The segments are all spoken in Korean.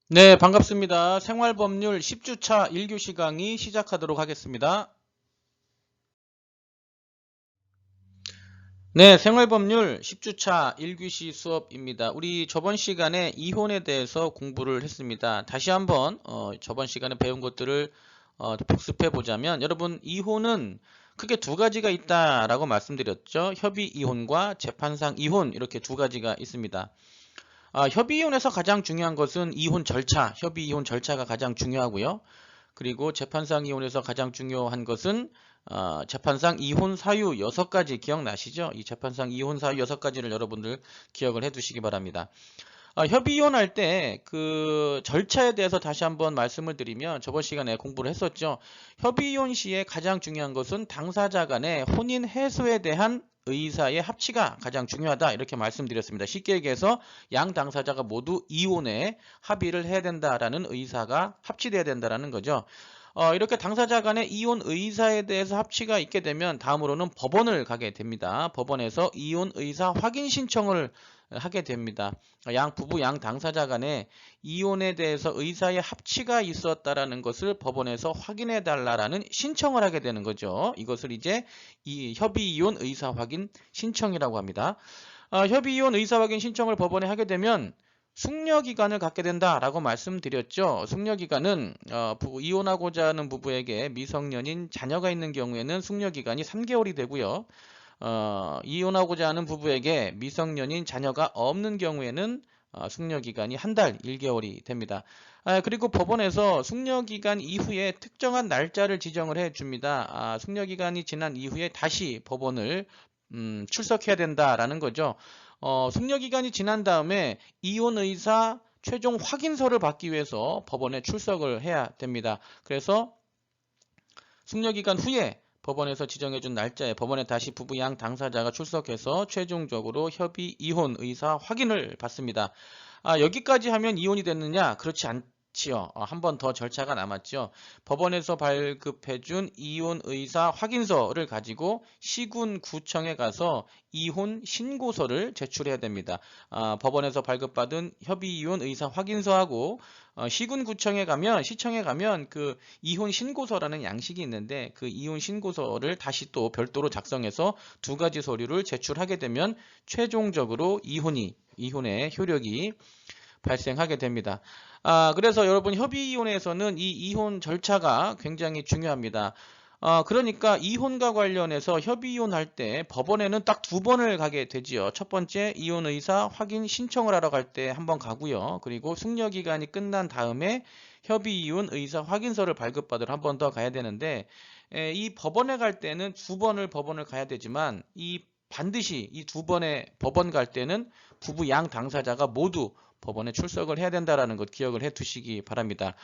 네, 반갑습니다. 생활법률 10주차 1교시 강의 시작하도록 하겠습니다. 네, 생활법률 10주차 1교시 수업입니다. 우리 저번 시간에 이혼에 대해서 공부를 했습니다. 다시 한번 저번 시간에 배운 것들을 복습해 보자면, 여러분, 이혼은 크게 두 가지가 있다라고 말씀드렸죠. 협의 이혼과 재판상 이혼, 이렇게 두 가지가 있습니다. 협의 이혼에서 가장 중요한 것은 이혼 절차, 협의 이혼 절차가 가장 중요하고요. 그리고 재판상 이혼에서 가장 중요한 것은 재판상 이혼 사유 6가지 기억나시죠? 이 재판상 이혼 사유 6가지를 여러분들 기억을 해 두시기 바랍니다. 협의 이혼할 때 그 절차에 대해서 다시 한번 말씀을 드리면, 저번 시간에 공부를 했었죠. 협의 이혼 시에 가장 중요한 것은 당사자 간의 혼인 해소에 대한 의사의 합치가 가장 중요하다, 이렇게 말씀드렸습니다. 쉽게 얘기해서 양 당사자가 모두 이혼에 합의를 해야 된다라는 의사가 합치돼야 된다라는 거죠. 이렇게 당사자 간의 이혼 의사에 대해서 합치가 있게 되면 다음으로는 법원을 가게 됩니다. 법원에서 이혼 의사 확인 신청을 하게 됩니다. 부부 양 당사자 간에 이혼에 대해서 의사의 합치가 있었다라는 것을 법원에서 확인해 달라라는 신청을 하게 되는 거죠. 이것을 이제 이 협의 이혼 의사 확인 신청이라고 합니다. 협의 이혼 의사 확인 신청을 법원에 하게 되면 숙려기간을 갖게 된다라고 말씀드렸죠. 숙려기간은 이혼하고자 하는 부부에게 미성년인 자녀가 있는 경우에는 숙려기간이 3개월이 되고요. 이혼하고자 하는 부부에게 미성년인 자녀가 없는 경우에는 숙려기간이 한 달 1개월이 됩니다. 그리고 법원에서 숙려기간 이후에 특정한 날짜를 지정을 해줍니다. 숙려기간이 지난 이후에 다시 법원을 출석해야 된다라는 거죠. 숙려기간이 지난 다음에 이혼 의사 최종 확인서를 받기 위해서 법원에 출석을 해야 됩니다. 그래서 숙려기간 후에 법원에서 지정해준 날짜에 법원에 다시 부부 양 당사자가 출석해서 최종적으로 협의 이혼 의사 확인을 받습니다. 여기까지 하면 이혼이 됐느냐? 그렇지 않지요. 한 번 더 절차가 남았죠. 법원에서 발급해준 이혼 의사 확인서를 가지고 시군구청에 가서 이혼 신고서를 제출해야 됩니다. 법원에서 발급받은 협의 이혼 의사 확인서하고 시군구청에 가면, 시청에 가면 그 이혼 신고서라는 양식이 있는데, 그 이혼 신고서를 다시 또 별도로 작성해서 두 가지 서류를 제출하게 되면 최종적으로 이혼의 효력이 발생하게 됩니다. 그래서 여러분, 협의 이혼에서는 이 이혼 절차가 굉장히 중요합니다. 그러니까 이혼과 관련해서 협의 이혼할 때 법원에는 딱 2번을 가게 되지요. 첫 번째, 이혼 의사 확인 신청을 하러 갈 때 한 번 가고요. 그리고 숙려 기간이 끝난 다음에 협의 이혼 의사 확인서를 발급받으러 한 번 더 가야 되는데, 이 법원에 갈 때는 2번을 법원을 가야 되지만, 반드시 이 2번의 법원 갈 때는 부부 양 당사자가 모두 법원에 출석을 해야 된다는 것 기억을 해 두시기 바랍니다.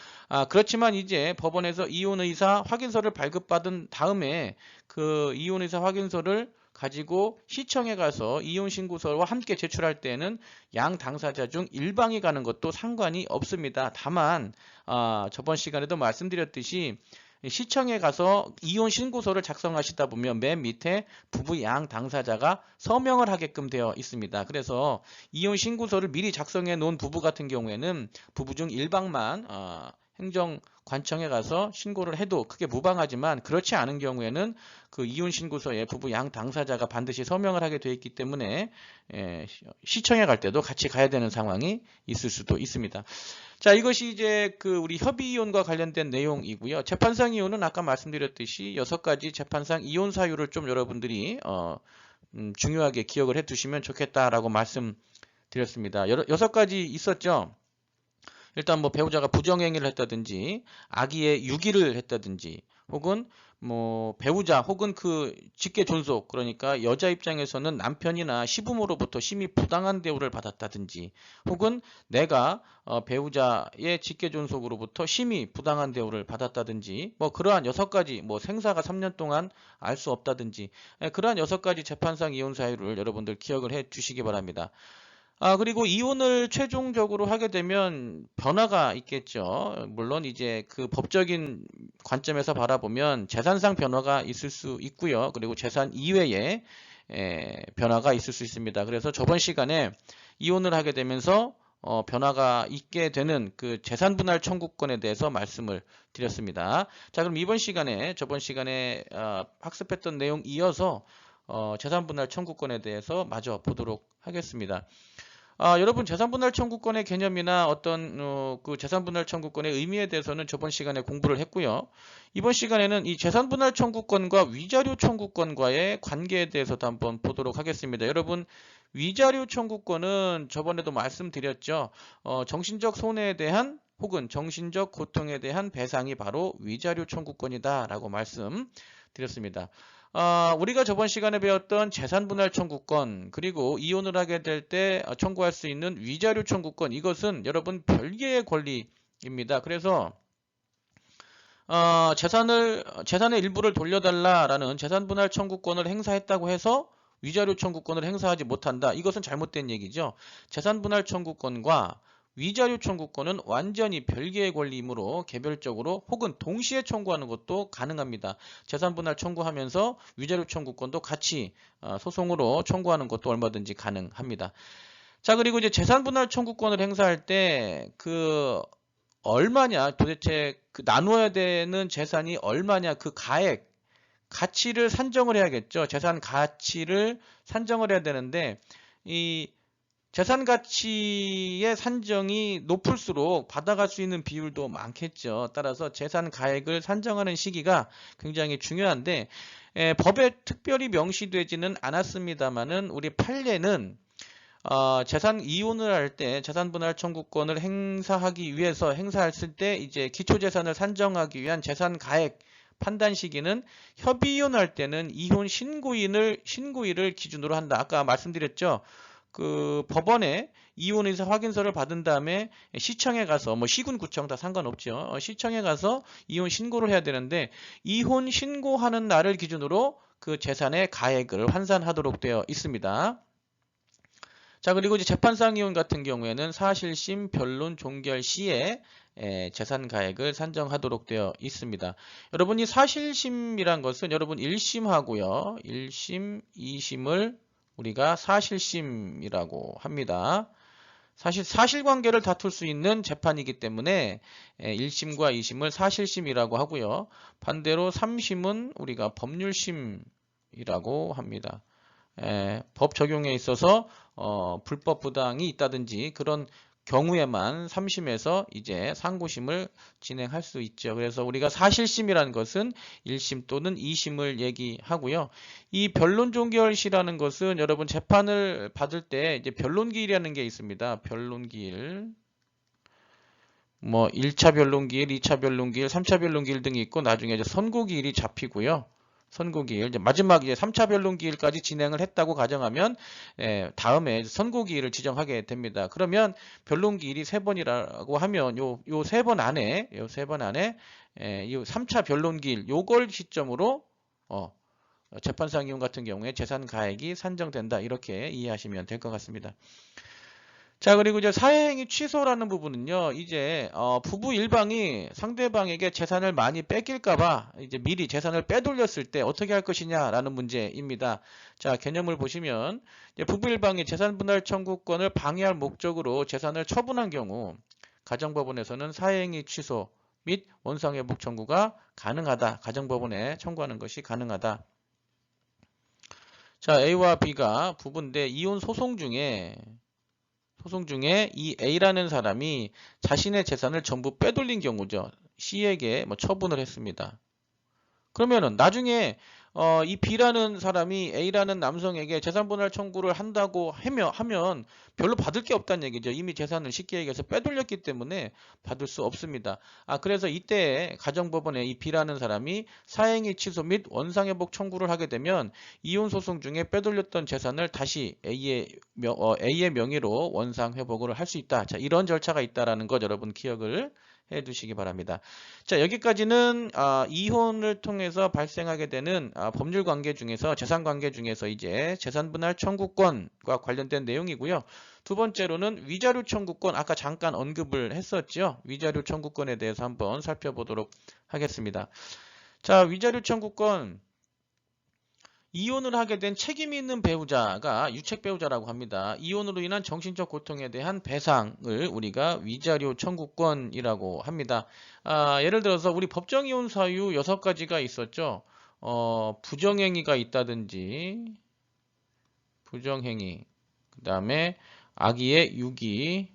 그렇지만 이제 법원에서 이혼의사 확인서를 발급받은 다음에 그 이혼의사 확인서를 가지고 시청에 가서 이혼신고서와 함께 제출할 때는 양 당사자 중 일방이 가는 것도 상관이 없습니다. 다만 저번 시간에도 말씀드렸듯이 시청에 가서 이혼 신고서를 작성하시다 보면 맨 밑에 부부 양 당사자가 서명을 하게끔 되어 있습니다. 그래서 이혼 신고서를 미리 작성해 놓은 부부 같은 경우에는 부부 중 일방만 행정관청에 가서 신고를 해도 크게 무방하지만, 그렇지 않은 경우에는 그 이혼 신고서에 부부 양 당사자가 반드시 서명을 하게 되어 있기 때문에 시청에 갈 때도 같이 가야 되는 상황이 있을 수도 있습니다. 자, 이것이 이제 그 우리 협의 이혼과 관련된 내용이고요. 재판상 이혼은 아까 말씀드렸듯이 6가지 재판상 이혼 사유를 좀 여러분들이 중요하게 기억을 해 두시면 좋겠다라고 말씀드렸습니다. 6가지 있었죠. 일단 뭐 배우자가 부정행위를 했다든지, 아기의 유기를 했다든지, 혹은 뭐 배우자 혹은 그 직계 존속, 그러니까 여자 입장에서는 남편이나 시부모로부터 심히 부당한 대우를 받았다든지, 혹은 내가 배우자의 직계 존속으로부터 심히 부당한 대우를 받았다든지, 뭐 그러한 6가지, 뭐 생사가 3년 동안 알 수 없다든지, 그러한 6가지 재판상 이혼 사유를 여러분들 기억을 해 주시기 바랍니다. 그리고 이혼을 최종적으로 하게 되면 변화가 있겠죠. 물론 이제 그 법적인 관점에서 바라보면 재산상 변화가 있을 수 있고요. 그리고 재산 이외에 변화가 있을 수 있습니다. 그래서 저번 시간에 이혼을 하게 되면서 변화가 있게 되는 그 재산분할 청구권에 대해서 말씀을 드렸습니다. 자, 그럼 이번 시간에 저번 시간에 학습했던 내용 이어서 재산분할 청구권에 대해서 마저 보도록 하겠습니다. 여러분 재산분할 청구권의 개념이나 어떤 그 재산분할 청구권의 의미에 대해서는 저번 시간에 공부를 했고요. 이번 시간에는 이 재산분할 청구권과 위자료 청구권과의 관계에 대해서도 한번 보도록 하겠습니다. 여러분 위자료 청구권은 저번에도 말씀드렸죠. 정신적 손해에 대한 혹은 정신적 고통에 대한 배상이 바로 위자료 청구권이다 라고 말씀드렸습니다. 우리가 저번 시간에 배웠던 재산분할 청구권 그리고 이혼을 하게 될 때 청구할 수 있는 위자료 청구권 이것은 여러분 별개의 권리입니다. 그래서 재산의 일부를 돌려달라라는 재산분할 청구권을 행사했다고 해서 위자료 청구권을 행사하지 못한다. 이것은 잘못된 얘기죠. 재산분할 청구권과 위자료 청구권은 완전히 별개의 권리이므로 개별적으로 혹은 동시에 청구하는 것도 가능합니다. 재산분할 청구하면서 위자료 청구권도 같이 소송으로 청구하는 것도 얼마든지 가능합니다. 자, 그리고 이제 재산분할 청구권을 행사할 때 그 얼마냐 도대체 그 나누어야 되는 재산이 얼마냐 그 가치를 산정을 해야겠죠. 재산 가치를 산정을 해야 되는데 이 재산 가치의 산정이 높을수록 받아갈 수 있는 비율도 많겠죠. 따라서 재산 가액을 산정하는 시기가 굉장히 중요한데 법에 특별히 명시되지는 않았습니다만은 우리 판례는 재산 이혼을 할 때 재산분할 청구권을 행사하기 위해서 행사했을 때 이제 기초재산을 산정하기 위한 재산 가액 판단 시기는 협의이혼할 때는 이혼 신고일을 기준으로 한다. 아까 말씀드렸죠. 그 법원에 이혼 의사 확인서를 받은 다음에 시청에 가서 뭐 시군 구청 다 상관없죠. 시청에 가서 이혼 신고를 해야 되는데 이혼 신고하는 날을 기준으로 그 재산의 가액을 환산하도록 되어 있습니다. 자, 그리고 이제 재판상 이혼 같은 경우에는 사실심 변론 종결 시에 재산 가액을 산정하도록 되어 있습니다. 여러분 이 사실심이란 것은 여러분 1심하고요. 1심, 2심을 우리가 사실심이라고 합니다. 사실관계를 다툴 수 있는 재판이기 때문에 1심과 2심을 사실심이라고 하고요. 반대로 3심은 우리가 법률심이라고 합니다. 법 적용에 있어서 불법 부당이 있다든지 그런 경우에만 3심에서 이제 상고심을 진행할 수 있죠. 그래서 우리가 사실심이라는 것은 1심 또는 2심을 얘기하고요. 이 변론종결시라는 것은 여러분 재판을 받을 때 이제 변론기일이라는 게 있습니다. 변론기일. 뭐 1차 변론기일, 2차 변론기일, 3차 변론기일 등이 있고 나중에 이제 선고기일이 잡히고요. 선고기일, 이제 마지막 이제 3차 변론기일까지 진행을 했다고 가정하면 다음에 선고기일을 지정하게 됩니다. 그러면 변론기일이 3번이라고 하면 요 3번 안에 이 3차 변론기일 요걸 시점으로 재판상 이혼 같은 경우에 재산 가액이 산정된다. 이렇게 이해하시면 될 것 같습니다. 자, 그리고 이제 사회행위 취소라는 부분은요, 이제, 부부 일방이 상대방에게 재산을 많이 뺏길까봐 이제 미리 재산을 빼돌렸을 때 어떻게 할 것이냐라는 문제입니다. 자, 개념을 보시면, 이제 부부 일방이 재산분할 청구권을 방해할 목적으로 재산을 처분한 경우, 가정법원에서는 사회행위 취소 및 원상회복 청구가 가능하다. 가정법원에 청구하는 것이 가능하다. 자, A와 B가 부부인데 이혼 소송 중에 이 A라는 사람이 자신의 재산을 전부 빼돌린 경우죠. C에게 뭐 처분을 했습니다. 그러면은 나중에 이 B라는 사람이 A라는 남성에게 재산분할 청구를 한다고 하면 별로 받을 게 없다는 얘기죠. 이미 재산을 쉽게 얘기해서 빼돌렸기 때문에 받을 수 없습니다. 그래서 이때 가정법원에 이 B라는 사람이 사행위 취소 및 원상회복 청구를 하게 되면 이혼소송 중에 빼돌렸던 재산을 다시 A의 명의로 원상회복을 할 수 있다. 자, 이런 절차가 있다라는 것 여러분 기억을 해두시기 바랍니다. 자, 여기까지는 이혼을 통해서 발생하게 되는 법률 관계 중에서 재산 관계 중에서 이제 재산분할 청구권과 관련된 내용이고요. 두 번째로는 위자료 청구권, 아까 잠깐 언급을 했었죠. 위자료 청구권에 대해서 한번 살펴보도록 하겠습니다. 자, 위자료 청구권, 이혼을 하게 된 책임이 있는 배우자가 유책 배우자라고 합니다. 이혼으로 인한 정신적 고통에 대한 배상을 우리가 위자료 청구권이라고 합니다. 예를 들어서 우리 법정 이혼 사유 6가지가 있었죠. 부정행위가 있다든지 부정행위, 그 다음에 악의의 유기,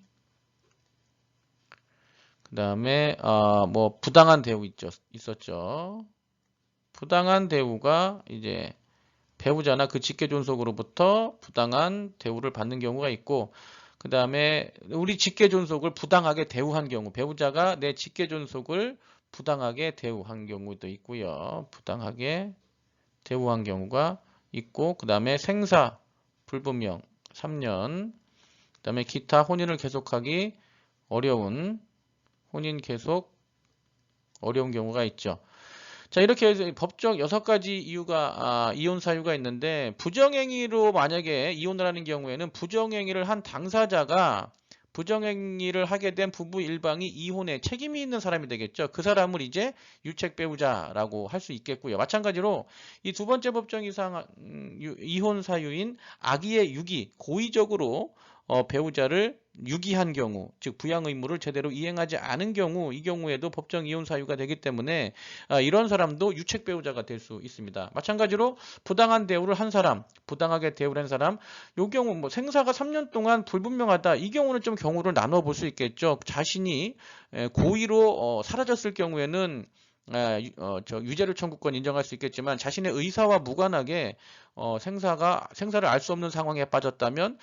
그 다음에 뭐 부당한 대우 있었죠. 부당한 대우가 이제 배우자나 그 직계존속으로부터 부당한 대우를 받는 경우가 있고, 그 다음에 우리 직계존속을 부당하게 대우한 경우, 배우자가 내 직계존속을 부당하게 대우한 경우도 있고요. 부당하게 대우한 경우가 있고, 그 다음에 생사 불분명 3년, 그 다음에 기타 혼인을 계속하기 어려운 혼인 계속 어려운 경우가 있죠. 자, 이렇게 해서 법적 6가지 이유가 이혼 사유가 있는데, 부정행위로 만약에 이혼을 하는 경우에는 부정행위를 한 당사자가 부정행위를 하게 된 부부 일방이 이혼에 책임이 있는 사람이 되겠죠. 그 사람을 이제 유책 배우자라고 할 수 있겠고요. 마찬가지로 이 두 번째 법정 이혼 사유인 악의의 유기, 고의적으로 배우자를 유기한 경우, 즉 부양 의무를 제대로 이행하지 않은 경우, 이 경우에도 법정 이혼 사유가 되기 때문에 이런 사람도 유책 배우자가 될 수 있습니다. 마찬가지로 부당한 대우를 한 사람, 부당하게 대우를 한 사람, 이 경우 뭐 생사가 3년 동안 불분명하다. 이 경우는 좀 경우를 나눠 볼 수 있겠죠. 자신이 고의로 사라졌을 경우에는 유죄료 청구권 인정할 수 있겠지만, 자신의 의사와 무관하게 생사를 알 수 없는 상황에 빠졌다면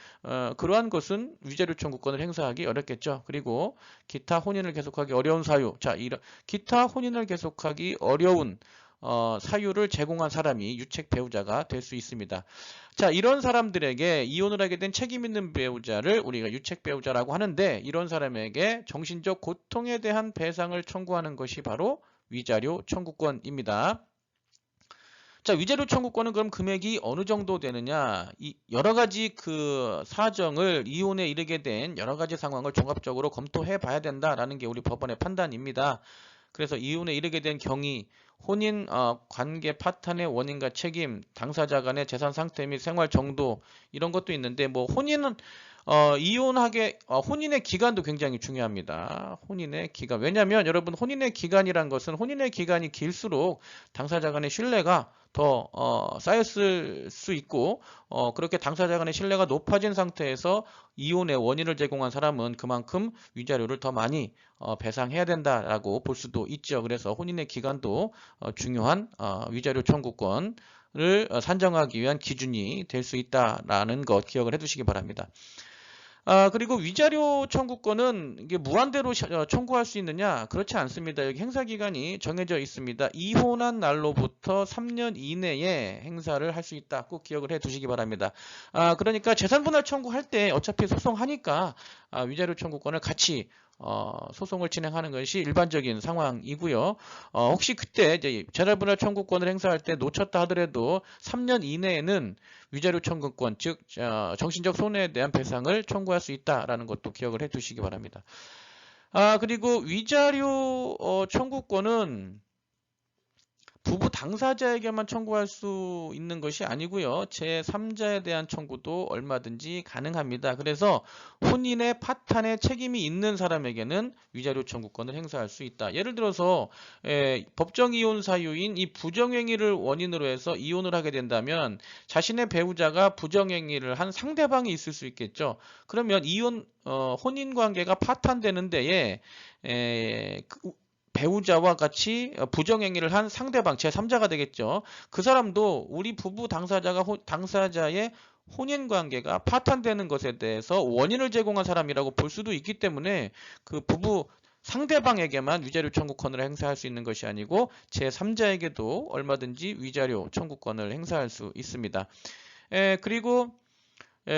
그러한 것은 유죄료 청구권을 행사하기 어렵겠죠. 그리고 기타 혼인을 계속하기 어려운 사유, 자, 이런 기타 혼인을 계속하기 어려운 사유를 제공한 사람이 유책 배우자가 될 수 있습니다. 자, 이런 사람들에게 이혼을 하게 된 책임 있는 배우자를 우리가 유책 배우자라고 하는데, 이런 사람에게 정신적 고통에 대한 배상을 청구하는 것이 바로 위자료 청구권입니다. 자, 위자료 청구권은 그럼 금액이 어느 정도 되느냐? 여러 가지 그 사정을, 이혼에 이르게 된 여러 가지 상황을 종합적으로 검토해 봐야 된다라는 게 우리 법원의 판단입니다. 그래서 이혼에 이르게 된 경위, 혼인 관계 파탄의 원인과 책임, 당사자 간의 재산 상태 및 생활 정도, 이런 것도 있는데, 뭐 혼인은 혼인의 기간도 굉장히 중요합니다. 혼인의 기간. 왜냐하면 여러분, 혼인의 기간이란 것은, 혼인의 기간이 길수록 당사자 간의 신뢰가 더 쌓였을 수 있고, 그렇게 당사자 간의 신뢰가 높아진 상태에서 이혼의 원인을 제공한 사람은 그만큼 위자료를 더 많이 배상해야 된다라고 볼 수도 있죠. 그래서 혼인의 기간도 중요한 위자료 청구권을 산정하기 위한 기준이 될 수 있다라는 것 기억을 해두시기 바랍니다. 그리고 위자료 청구권은 이게 무한대로 청구할 수 있느냐? 그렇지 않습니다. 여기 행사 기간이 정해져 있습니다. 이혼한 날로부터 3년 이내에 행사를 할 수 있다. 꼭 기억을 해 두시기 바랍니다. 그러니까 재산분할 청구할 때 어차피 소송하니까 위자료 청구권을 같이 소송을 진행하는 것이 일반적인 상황이고요. 혹시 그때 이제 재산분할 청구권을 행사할 때 놓쳤다 하더라도 3년 이내에는 위자료 청구권, 즉 정신적 손해에 대한 배상을 청구할 수 있다라는 것도 기억을 해 두시기 바랍니다. 그리고 위자료 청구권은 부부 당사자에게만 청구할 수 있는 것이 아니고요. 제3자에 대한 청구도 얼마든지 가능합니다. 그래서 혼인의 파탄에 책임이 있는 사람에게는 위자료 청구권을 행사할 수 있다. 예를 들어서 법정 이혼 사유인 이 부정행위를 원인으로 해서 이혼을 하게 된다면, 자신의 배우자가 부정행위를 한 상대방이 있을 수 있겠죠. 그러면 혼인 관계가 파탄되는 데에 배우자와 같이 부정행위를 한 상대방, 제3자가 되겠죠. 그 사람도 우리 부부 당사자의 혼인관계가 파탄되는 것에 대해서 원인을 제공한 사람이라고 볼 수도 있기 때문에, 그 부부 상대방에게만 위자료 청구권을 행사할 수 있는 것이 아니고 제3자에게도 얼마든지 위자료 청구권을 행사할 수 있습니다. 그리고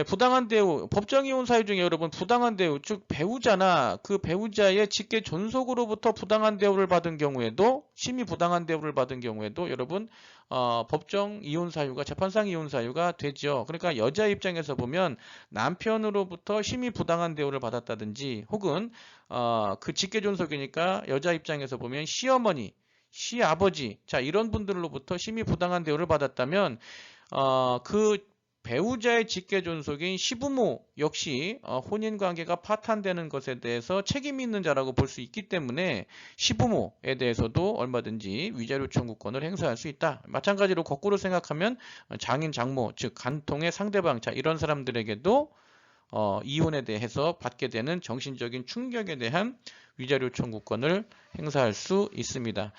부당한 대우, 법정 이혼 사유 중에 여러분 부당한 대우, 즉 배우자나 그 배우자의 직계 존속으로부터 부당한 대우를 받은 경우에도, 심히 부당한 대우를 받은 경우에도 여러분 법정 이혼 사유가, 재판상 이혼 사유가 되죠. 그러니까 여자 입장에서 보면 남편으로부터 심히 부당한 대우를 받았다든지, 혹은 그 직계 존속이니까 여자 입장에서 보면 시어머니, 시아버지, 자, 이런 분들로부터 심히 부당한 대우를 받았다면 그 배우자의 직계 존속인 시부모 역시 혼인관계가 파탄되는 것에 대해서 책임이 있는 자라고 볼 수 있기 때문에 시부모에 대해서도 얼마든지 위자료 청구권을 행사할 수 있다. 마찬가지로 거꾸로 생각하면 장인, 장모, 즉 간통의 상대방, 자 이런 사람들에게도 이혼에 대해서 받게 되는 정신적인 충격에 대한 위자료 청구권을 행사할 수 있습니다.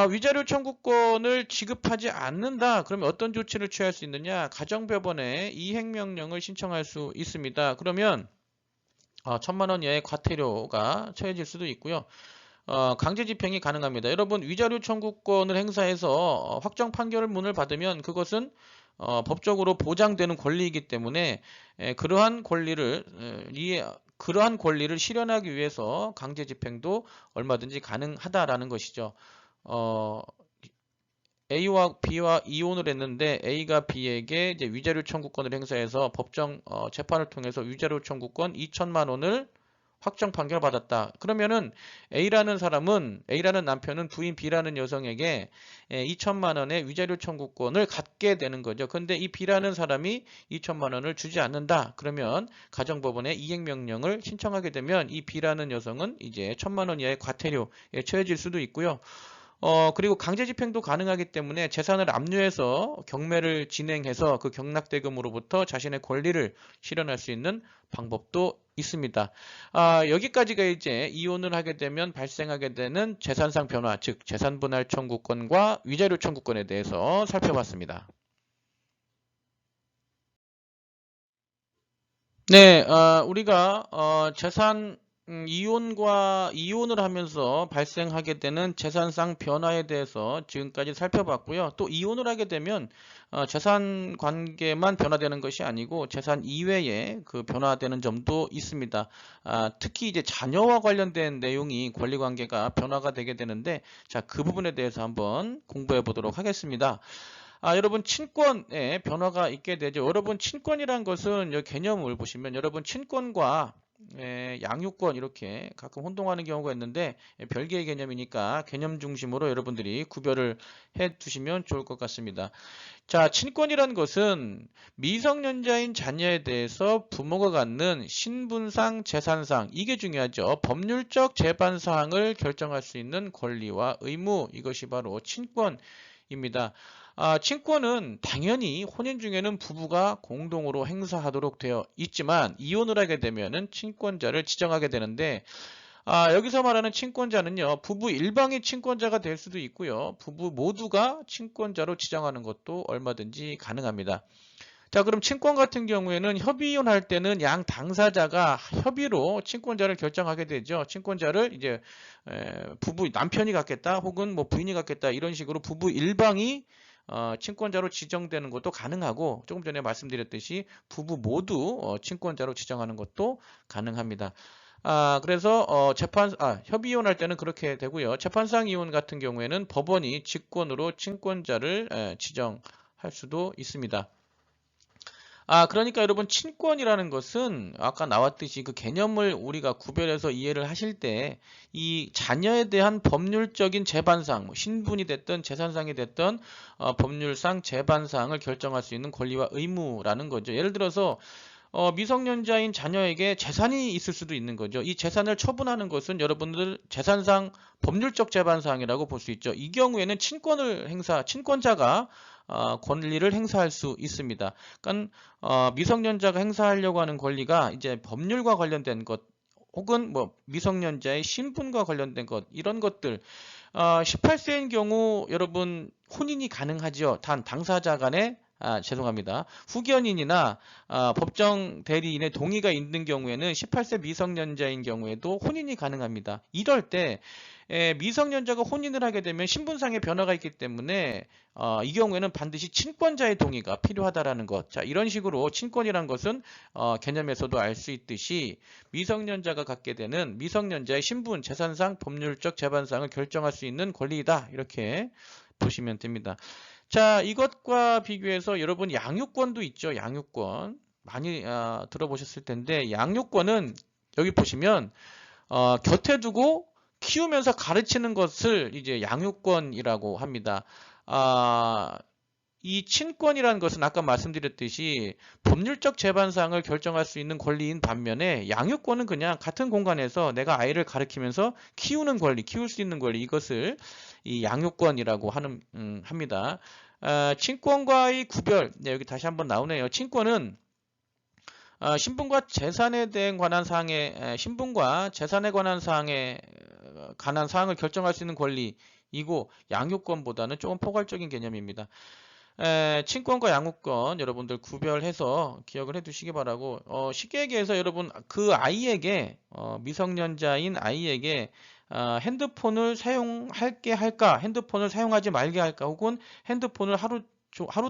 위자료 청구권을 지급하지 않는다. 그러면 어떤 조치를 취할 수 있느냐? 가정법원에 이행명령을 신청할 수 있습니다. 그러면 1,000만 원 이하의 과태료가 처해질 수도 있고요. 강제 집행이 가능합니다. 여러분 위자료 청구권을 행사해서 확정 판결문을 받으면 그것은 법적으로 보장되는 권리이기 때문에 그러한 권리를 실현하기 위해서 강제 집행도 얼마든지 가능하다라는 것이죠. A와 B와 이혼을 했는데 A가 B에게 이제 위자료 청구권을 행사해서 법정 재판을 통해서 위자료 청구권 2천만 원을 확정 판결받았다. 그러면은 A라는 남편은 부인 B라는 여성에게 2천만 원의 위자료 청구권을 갖게 되는 거죠. 근데 이 B라는 사람이 2천만 원을 주지 않는다. 그러면 가정법원에 이행명령을 신청하게 되면 이 B라는 여성은 이제 1,000만 원 이하의 과태료에 처해질 수도 있고요. 그리고 강제 집행도 가능하기 때문에 재산을 압류해서 경매를 진행해서 그 경락대금으로부터 자신의 권리를 실현할 수 있는 방법도 있습니다. 여기까지가 이제 이혼을 하게 되면 발생하게 되는 재산상 변화, 즉 재산분할 청구권과 위자료 청구권에 대해서 살펴봤습니다. 네, 우리가 이혼을 하면서 발생하게 되는 재산상 변화에 대해서 지금까지 살펴봤고요. 또 이혼을 하게 되면 재산 관계만 변화되는 것이 아니고 재산 이외에 그 변화되는 점도 있습니다. 특히 이제 자녀와 관련된 내용이 권리 관계가 변화가 되게 되는데, 자, 그 부분에 대해서 한번 공부해 보도록 하겠습니다. 여러분 친권에 변화가 있게 되죠. 여러분 친권이란 것은 이 개념을 보시면 여러분 친권과 양육권 이렇게 가끔 혼동하는 경우가 있는데 별개의 개념이니까 개념 중심으로 여러분들이 구별을 해 두시면 좋을 것 같습니다. 자, 친권이란 것은 미성년자인 자녀에 대해서 부모가 갖는 신분상 재산상 이게 중요하죠. 법률적 재반 사항을 결정할 수 있는 권리와 의무, 이것이 바로 친권입니다. 친권은 당연히 혼인 중에는 부부가 공동으로 행사하도록 되어 있지만 이혼을 하게 되면은 친권자를 지정하게 되는데, 여기서 말하는 친권자는요, 부부 일방이 친권자가 될 수도 있고요, 부부 모두가 친권자로 지정하는 것도 얼마든지 가능합니다. 자, 그럼 친권 같은 경우에는 협의이혼할 때는 양 당사자가 협의로 친권자를 결정하게 되죠. 친권자를 이제 부부 남편이 갖겠다 혹은 뭐 부인이 갖겠다 이런 식으로 부부 일방이 친권자로 지정되는 것도 가능하고, 조금 전에 말씀드렸듯이 부부 모두 친권자로 지정하는 것도 가능합니다. 그래서 협의이혼할 때는 그렇게 되고요. 재판상 이혼 같은 경우에는 법원이 직권으로 친권자를 지정할 수도 있습니다. 그러니까 여러분 친권이라는 것은 아까 나왔듯이 그 개념을 우리가 구별해서 이해를 하실 때 이 자녀에 대한 법률적인 재반상, 뭐 신분이 됐든 재산상이 됐든 법률상 재반상을 결정할 수 있는 권리와 의무라는 거죠. 예를 들어서 미성년자인 자녀에게 재산이 있을 수도 있는 거죠. 이 재산을 처분하는 것은 여러분들 재산상 법률적 재반사항이라고 볼 수 있죠. 이 경우에는 친권자가 권리를 행사할 수 있습니다. 그러니까 미성년자가 행사하려고 하는 권리가 이제 법률과 관련된 것 혹은 뭐 미성년자의 신분과 관련된 것, 이런 것들. 18세인 경우 여러분 혼인이 가능하죠. 단 당사자 간에 죄송합니다. 후견인이나 법정 대리인의 동의가 있는 경우에는 18세 미성년자인 경우에도 혼인이 가능합니다. 이럴 때 미성년자가 혼인을 하게 되면 신분상의 변화가 있기 때문에 이 경우에는 반드시 친권자의 동의가 필요하다라는 것. 자, 이런 식으로 친권이란 것은 개념에서도 알 수 있듯이 미성년자가 갖게 되는 미성년자의 신분, 재산상, 법률적 재반상을 결정할 수 있는 권리이다. 이렇게 보시면 됩니다. 자, 이것과 비교해서 여러분 양육권도 있죠. 양육권. 많이 들어보셨을 텐데 양육권은 여기 보시면 곁에 두고 키우면서 가르치는 것을 이제 양육권이라고 합니다. 이 친권이라는 것은 아까 말씀드렸듯이 법률적 재반상을 결정할 수 있는 권리인 반면에 양육권은 그냥 같은 공간에서 내가 아이를 가르치면서 키우는 권리, 키울 수 있는 권리, 이것을 이 양육권이라고 합니다. 친권과의 구별, 네, 여기 다시 한번 나오네요. 친권은 신분과 재산에 대한 관한 사항에 신분과 재산에 관한 사항에 관한 사항을 결정할 수 있는 권리이고 양육권보다는 조금 포괄적인 개념입니다. 친권과 양육권 여러분들 구별해서 기억을 해 두시기 바라고, 쉽게 얘기해서 여러분 그 아이에게 미성년자인 아이에게 핸드폰을 사용할게 할까, 핸드폰을 사용하지 말게 할까, 혹은 핸드폰을 하루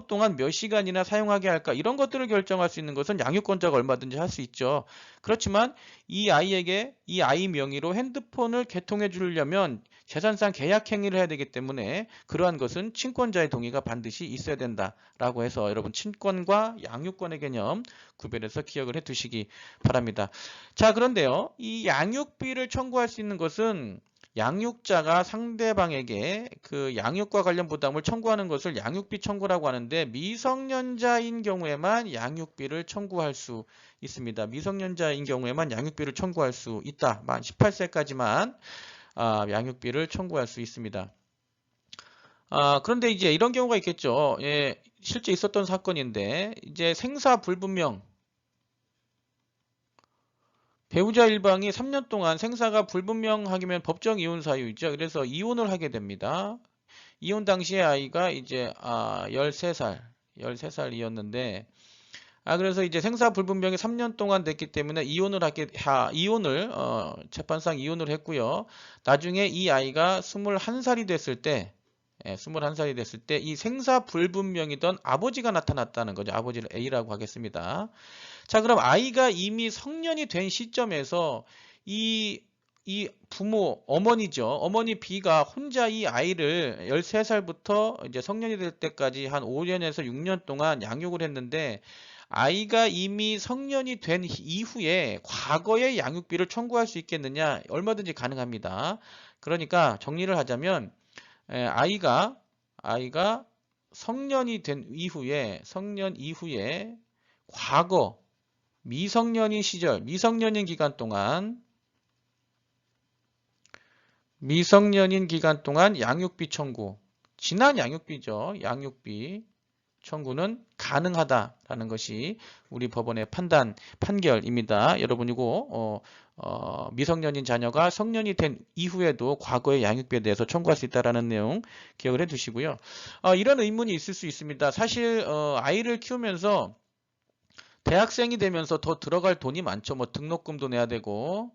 동안 몇 시간이나 사용하게 할까, 이런 것들을 결정할 수 있는 것은 양육권자가 얼마든지 할 수 있죠. 그렇지만 이 아이에게 이 아이 명의로 핸드폰을 개통해 주려면 재산상 계약 행위를 해야 되기 때문에 그러한 것은 친권자의 동의가 반드시 있어야 된다라고 해서 여러분 친권과 양육권의 개념 구별해서 기억을 해 두시기 바랍니다. 자, 그런데요, 이 양육비를 청구할 수 있는 것은 양육자가 상대방에게 그 양육과 관련 부담을 청구하는 것을 양육비 청구라고 하는데, 미성년자인 경우에만 양육비를 청구할 수 있습니다. 미성년자인 경우에만 양육비를 청구할 수 있다. 만 18세까지만 양육비를 청구할 수 있습니다. 그런데 이제 이런 경우가 있겠죠. 예, 실제 있었던 사건인데, 이제 생사 불분명, 배우자 일방이 3년 동안 생사가 불분명하면 법정 이혼 사유이죠. 그래서 이혼을 하게 됩니다. 이혼 당시에 아이가 이제 13살이었는데, 그래서 이제 생사 불분명이 3년 동안 됐기 때문에 재판상 이혼을 했고요. 나중에 이 아이가 21살이 됐을 때, 21살이 됐을 때 이 생사 불분명이던 아버지가 나타났다는 거죠. 아버지를 A라고 하겠습니다. 자, 그럼 아이가 이미 성년이 된 시점에서 이 부모, 어머니죠. 어머니 B가 혼자 이 아이를 13살부터 이제 성년이 될 때까지 한 5년에서 6년 동안 양육을 했는데, 아이가 이미 성년이 된 이후에 과거의 양육비를 청구할 수 있겠느냐? 얼마든지 가능합니다. 그러니까 정리를 하자면, 아이가 성년이 된 이후에, 성년 이후에 과거 미성년인 시절, 미성년인 기간 동안 양육비 청구, 지난 양육비죠. 양육비 청구는 가능하다라는 것이 우리 법원의 판결입니다. 여러분 이거 미성년인 자녀가 성년이 된 이후에도 과거의 양육비에 대해서 청구할 수 있다라는 내용 기억을 해 두시고요. 이런 의문이 있을 수 있습니다. 사실 아이를 키우면서 대학생이 되면서 더 들어갈 돈이 많죠. 뭐 등록금도 내야 되고,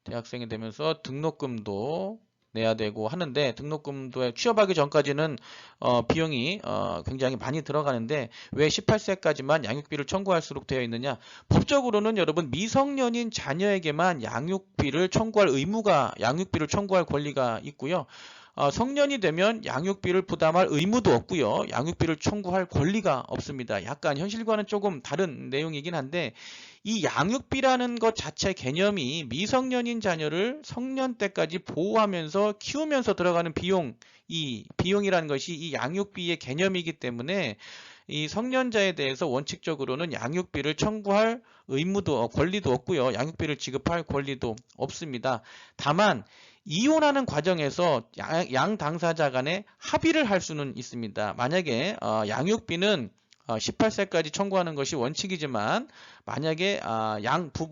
대학생이 되면서 등록금도 내야 되고 하는데, 등록금도 취업하기 전까지는 비용이 굉장히 많이 들어가는데 왜 18세까지만 양육비를 청구할수록 되어 있느냐? 법적으로는 여러분 미성년인 자녀에게만 양육비를 청구할 권리가 있고요. 성년이 되면 양육비를 부담할 의무도 없고요. 양육비를 청구할 권리가 없습니다. 약간 현실과는 조금 다른 내용이긴 한데, 이 양육비라는 것 자체 개념이 미성년인 자녀를 성년 때까지 보호하면서 키우면서 들어가는 이 비용이라는 것이 이 양육비의 개념이기 때문에 이 성년자에 대해서 원칙적으로는 양육비를 청구할 권리도 없고요. 양육비를 지급할 권리도 없습니다. 다만 이혼하는 과정에서 양 당사자 간에 합의를 할 수는 있습니다. 만약에 양육비는 18세까지 청구하는 것이 원칙이지만, 만약에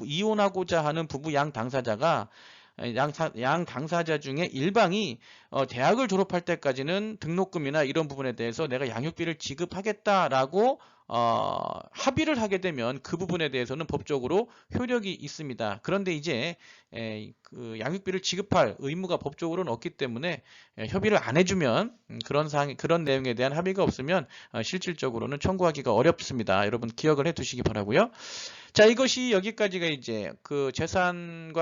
이혼하고자 하는 부부 양 당사자가 양 당사자 중에 일방이 대학을 졸업할 때까지는 등록금이나 이런 부분에 대해서 내가 양육비를 지급하겠다라고 합의를 하게 되면 그 부분에 대해서는 법적으로 효력이 있습니다. 그런데 이제 그 양육비를 지급할 의무가 법적으로는 없기 때문에 협의를 안 해주면 그런 내용에 대한 합의가 없으면 실질적으로는 청구하기가 어렵습니다. 여러분 기억을 해두시기 바라고요. 자, 이것이 여기까지가 이제 그 재산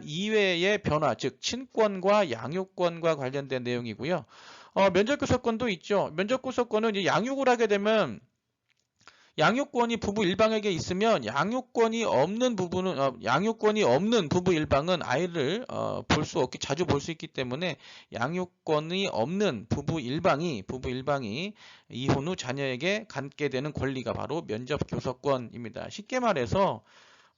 이외의 변화, 즉 친권과 양육권과 관련된 내용이고요. 면접교섭권도 있죠. 면접교섭권은 이제 양육을 하게 되면 양육권이 부부 일방에게 있으면 양육권이 없는 부부 일방은 아이를 볼 수 없기 자주 볼 수 있기 때문에 양육권이 없는 부부 일방이 이혼 후 자녀에게 갖게 되는 권리가 바로 면접 교섭권입니다. 쉽게 말해서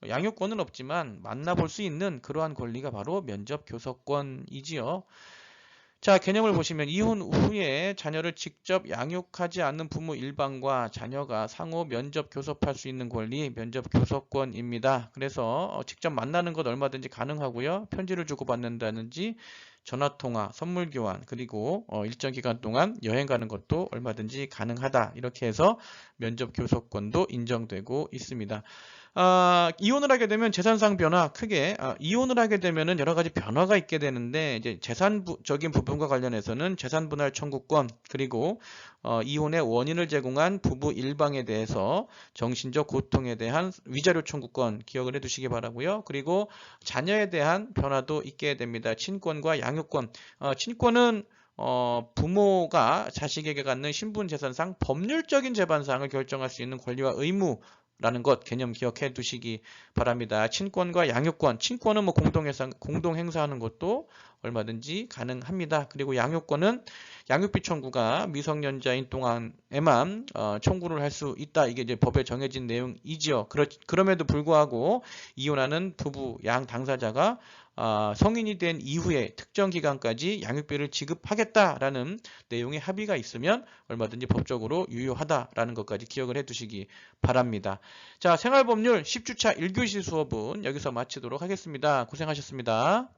양육권은 없지만 만나볼 수 있는 그러한 권리가 바로 면접 교섭권이지요. 자, 개념을 보시면 이혼 후에 자녀를 직접 양육하지 않는 부모 일방과 자녀가 상호 면접 교섭할 수 있는 권리, 면접 교섭권입니다. 그래서 직접 만나는 것 얼마든지 가능하고요. 편지를 주고받는다든지 전화통화, 선물 교환, 그리고 일정 기간 동안 여행 가는 것도 얼마든지 가능하다. 이렇게 해서 면접 교섭권도 인정되고 있습니다. 이혼을 하게 되면 재산상 변화 크게 이혼을 하게 되면은 여러 가지 변화가 있게 되는데 이제 재산적인 부분과 관련해서는 재산 분할 청구권 그리고 이혼의 원인을 제공한 부부 일방에 대해서 정신적 고통에 대한 위자료 청구권 기억을 해두시기 바라고요. 그리고 자녀에 대한 변화도 있게 됩니다. 친권과 양육권. 친권은 부모가 자식에게 갖는 신분 재산상 법률적인 재반상을 결정할 수 있는 권리와 의무 라는 것 개념 기억해 두시기 바랍니다. 친권과 양육권, 친권은 뭐 공동 행사하는 것도 얼마든지 가능합니다. 그리고 양육권은 양육비 청구가 미성년자인 동안에만 청구를 할 수 있다. 이게 이제 법에 정해진 내용이지요. 그럼에도 불구하고 이혼하는 부부 양 당사자가 성인이 된 이후에 특정 기간까지 양육비를 지급하겠다라는 내용의 합의가 있으면 얼마든지 법적으로 유효하다라는 것까지 기억을 해두시기 바랍니다. 자, 생활법률 10주차 1교시 수업은 여기서 마치도록 하겠습니다. 고생하셨습니다.